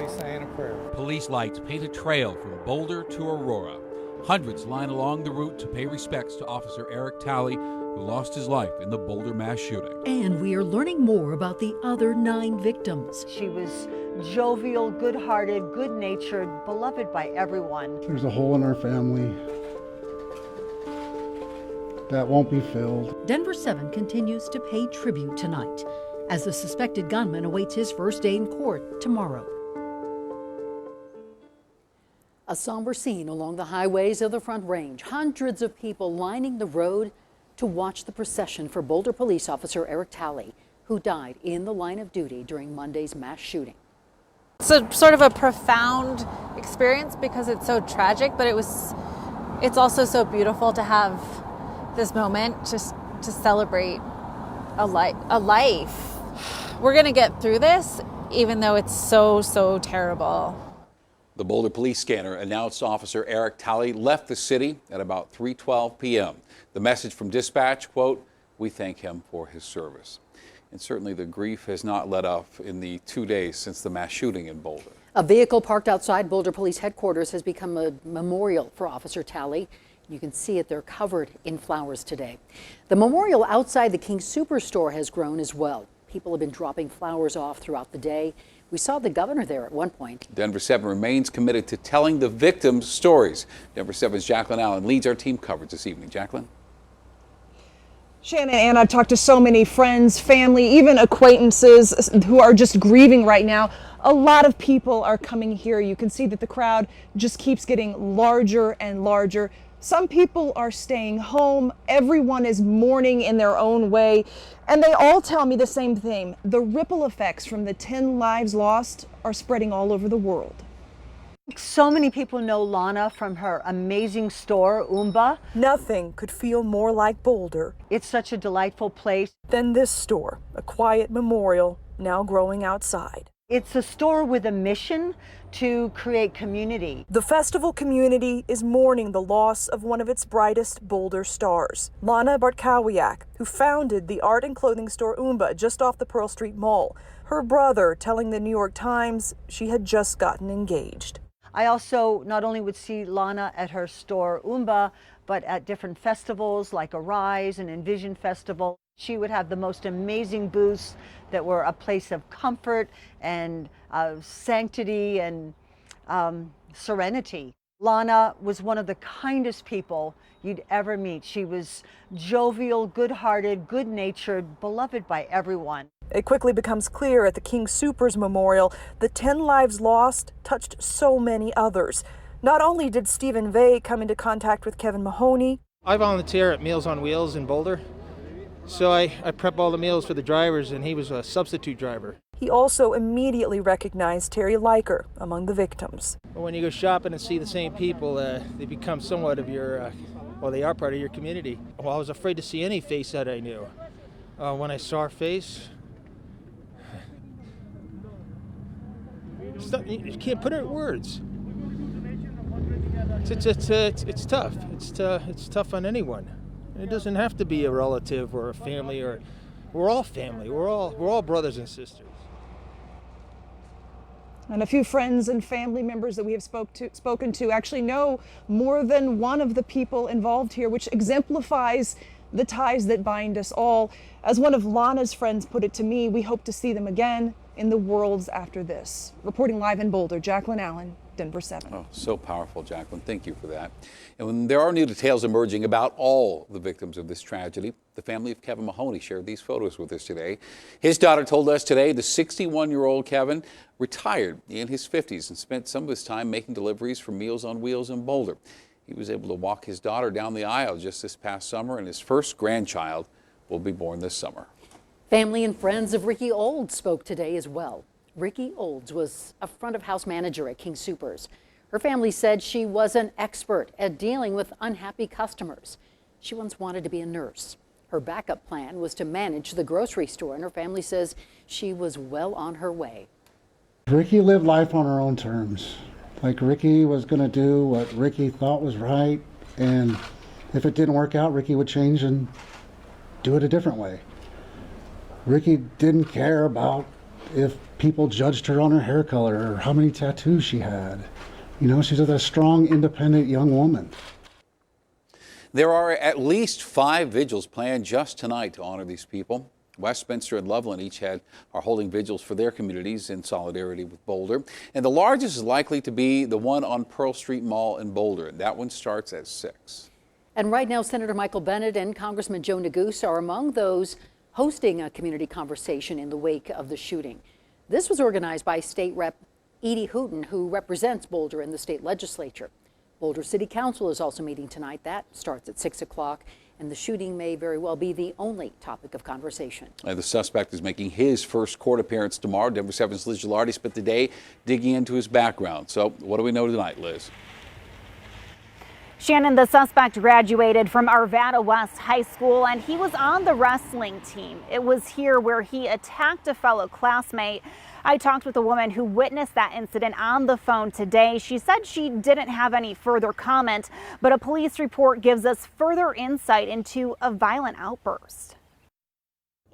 saying a prayer. Police lights paint a trail from Boulder to Aurora. Hundreds line along the route to pay respects to Officer Eric Talley, who lost his life in the Boulder mass shooting. And we are learning more about the other 9 victims. She was jovial, good-hearted, good-natured, beloved by everyone. There's a hole in our family that won't be filled. Denver7 continues to pay tribute tonight as the suspected gunman awaits his first day in court tomorrow. A somber scene along the highways of the Front Range. Hundreds of people lining the road to watch the procession for Boulder police officer Eric Talley, who died in the line of duty during Monday's mass shooting. It's sort of a profound experience because it's so tragic, but it's also so beautiful to have this moment just to celebrate a life. We're gonna get through this, even though it's so terrible. The Boulder police scanner announced Officer Eric Talley left the city at about 3:12 p.m. The message from dispatch, quote, "We thank him for his service." And certainly the grief has not let up in the 2 days since the mass shooting in Boulder. A vehicle parked outside Boulder Police headquarters has become a memorial for Officer Talley. You can see it, they're covered in flowers today. The memorial outside the King Superstore has grown as well. People have been dropping flowers off throughout the day. We saw the governor there at one point. Denver7 remains committed to telling the victims' stories. Denver7's Jacqueline Allen leads our team coverage this evening. Jacqueline? Shannon and I've talked to so many friends, family, even acquaintances who are just grieving right now. A lot of people are coming here. You can see that the crowd just keeps getting larger and larger. Some people are staying home. Everyone is mourning in their own way. And they all tell me the same thing. The ripple effects from the 10 lives lost are spreading all over the world. So many people know Lana from her amazing store, Umba. Nothing could feel more like Boulder It's such a delightful place. than this store, a quiet memorial now growing outside. It's a store with a mission to create community. The festival community is mourning the loss of one of its brightest Boulder stars, Lana Bartkowiak, who founded the art and clothing store Umba just off the Pearl Street Mall. Her brother telling the New York Times she had just gotten engaged. I also not only would see Lana at her store Umba, but at different festivals like Arise and Envision Festival. She would have the most amazing booths that were a place of comfort and sanctity and serenity. Lana was one of the kindest people you'd ever meet. She was jovial, good-hearted, good-natured, beloved by everyone. It quickly becomes clear at the King Soopers Memorial, the 10 lives lost touched so many others. Not only did Stephen Vey come into contact with Kevin Mahoney. I volunteer at Meals on Wheels in Boulder, so I prep all the meals for the drivers, and he was a substitute driver. He also immediately recognized Terry Liker among the victims. When you go shopping and see the same people, they become somewhat of your, they are part of your community. Well, I was afraid to see any face that I knew. When I saw her face, you can't put it in words. It's tough. It's tough on anyone. It doesn't have to be a relative or a family, or we're all family. We're all brothers and sisters. And a few friends and family members that we have spoken to actually know more than one of the people involved here, which exemplifies the ties that bind us all. As one of Lana's friends put it to me, we hope to see them again in the worlds after this. Reporting live in Boulder, Jacqueline Allen, Denver7. Oh, so powerful, Jacqueline. Thank you for that. And when there are new details emerging about all the victims of this tragedy, the family of Kevin Mahoney shared these photos with us today. His daughter told us today the 61-year-old Kevin retired in his 50s and spent some of his time making deliveries for Meals on Wheels in Boulder. He was able to walk his daughter down the aisle just this past summer, and his first grandchild will be born this summer. Family and friends of Ricky Olds spoke today as well. Ricky Olds was a front of house manager at King Soopers. Her family said she was an expert at dealing with unhappy customers. She once wanted to be a nurse. Her backup plan was to manage the grocery store, and her family says she was well on her way. Ricky lived life on her own terms. Like, Ricky was going to do what Ricky thought was right, and if it didn't work out, Ricky would change and do it a different way. Ricky didn't care about if people judged her on her hair color or how many tattoos she had. You know, she's a strong, independent young woman. There are at least 5 vigils planned just tonight to honor these people. Westminster and Loveland each are holding vigils for their communities in solidarity with Boulder. And the largest is likely to be the one on Pearl Street Mall in Boulder. That one starts at 6. And right now, Senator Michael Bennet and Congressman Joe Neguse are among those hosting a community conversation in the wake of the shooting. This was organized by State Rep Edie Hooten, who represents Boulder in the state legislature. Boulder City Council is also meeting tonight. That starts at 6 o'clock. And the shooting may very well be the only topic of conversation. The suspect is making his first court appearance tomorrow. Denver7's Liz Gilardi spent the day digging into his background. So what do we know tonight, Liz? Shannon, the suspect graduated from Arvada West High School and he was on the wrestling team. It was here where he attacked a fellow classmate. I talked with a woman who witnessed that incident on the phone today. She said she didn't have any further comment, but a police report gives us further insight into a violent outburst.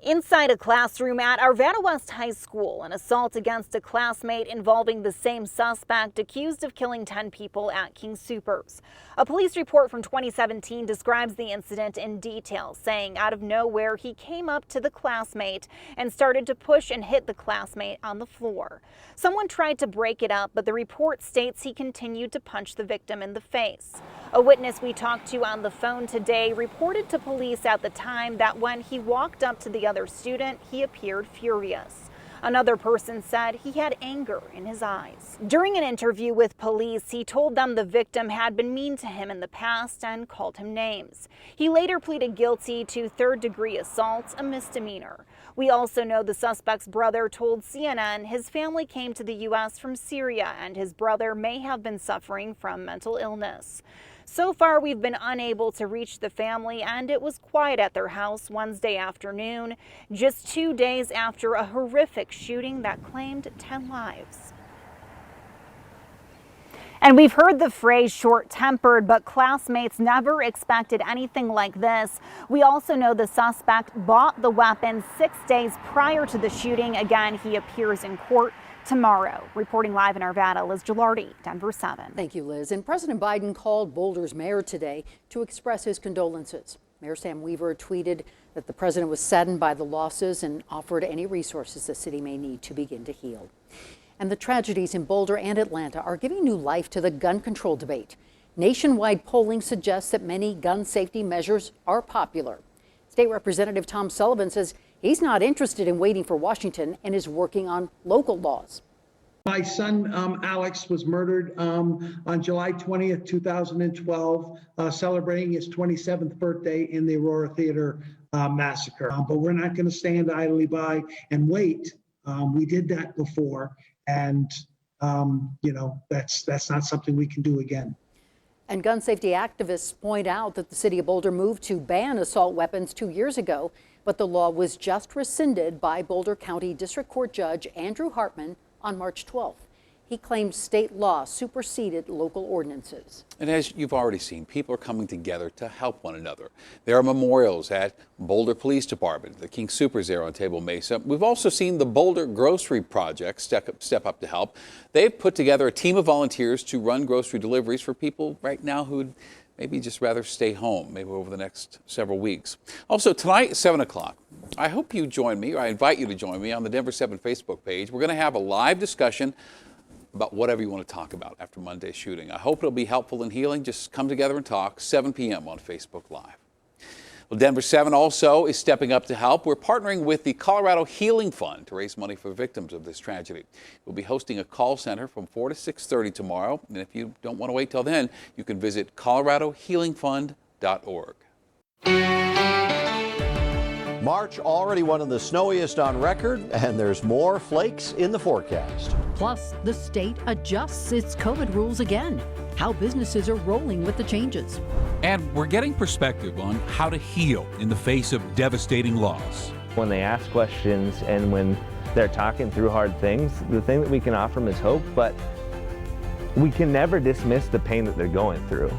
Inside a classroom at Arvada West High School, an assault against a classmate involving the same suspect accused of killing 10 people at King Soopers. A police report from 2017 describes the incident in detail, saying out of nowhere he came up to the classmate and started to push and hit the classmate on the floor. Someone tried to break it up, but the report states he continued to punch the victim in the face. A witness we talked to on the phone today reported to police at the time that when he walked up to the other student, he appeared furious. Another person said he had anger in his eyes. During an interview with police, he told them the victim had been mean to him in the past and called him names. He later pleaded guilty to third-degree assault, a misdemeanor. We also know the suspect's brother told CNN his family came to the U.S. from Syria and his brother may have been suffering from mental illness. So far, we've been unable to reach the family, and it was quiet at their house Wednesday afternoon, just 2 days after a horrific shooting that claimed 10 lives. And we've heard the phrase short-tempered, but classmates never expected anything like this. We also know the suspect bought the weapon 6 days prior to the shooting. Again, he appears in court tomorrow. Reporting live in Arvada, Liz Gilardi, Denver7. Thank you, Liz. And President Biden called Boulder's mayor today to express his condolences. Mayor Sam Weaver tweeted that the president was saddened by the losses and offered any resources the city may need to begin to heal. And the tragedies in Boulder and Atlanta are giving new life to the gun control debate. Nationwide polling suggests that many gun safety measures are popular. State Representative Tom Sullivan says he's not interested in waiting for Washington and is working on local laws. My son, Alex, was murdered on July 20th, 2012, celebrating his 27th birthday in the Aurora Theater massacre. But we're not going to stand idly by and wait. We did that before, and that's not something we can do again. And gun safety activists point out that the city of Boulder moved to ban assault weapons 2 years ago, but the law was just rescinded by Boulder County District Court Judge Andrew Hartman on March 12th. He claimed state law superseded local ordinances. And as you've already seen, people are coming together to help one another. There are memorials at Boulder Police Department, the King Soopers there on Table Mesa. We've also seen the Boulder Grocery Project step up to help. They've put together a team of volunteers to run grocery deliveries for people right now who'd maybe just rather stay home, maybe over the next several weeks. Also tonight at 7 o'clock, I hope you join me, or I invite you to join me on the Denver7 Facebook page. We're going to have a live discussion about whatever you want to talk about after Monday's shooting. I hope it'll be helpful and healing. Just come together and talk, 7 p.m. on Facebook Live. Well, Denver7 also is stepping up to help. We're partnering with the Colorado Healing Fund to raise money for victims of this tragedy. We'll be hosting a call center from 4 to 6:30 tomorrow. And if you don't want to wait till then, you can visit coloradohealingfund.org. March already one of the snowiest on record, and there's more flakes in the forecast. Plus, the state adjusts its COVID rules again. How businesses are rolling with the changes. And we're getting perspective on how to heal in the face of devastating loss. When they ask questions and when they're talking through hard things, the thing that we can offer them is hope, but we can never dismiss the pain that they're going through.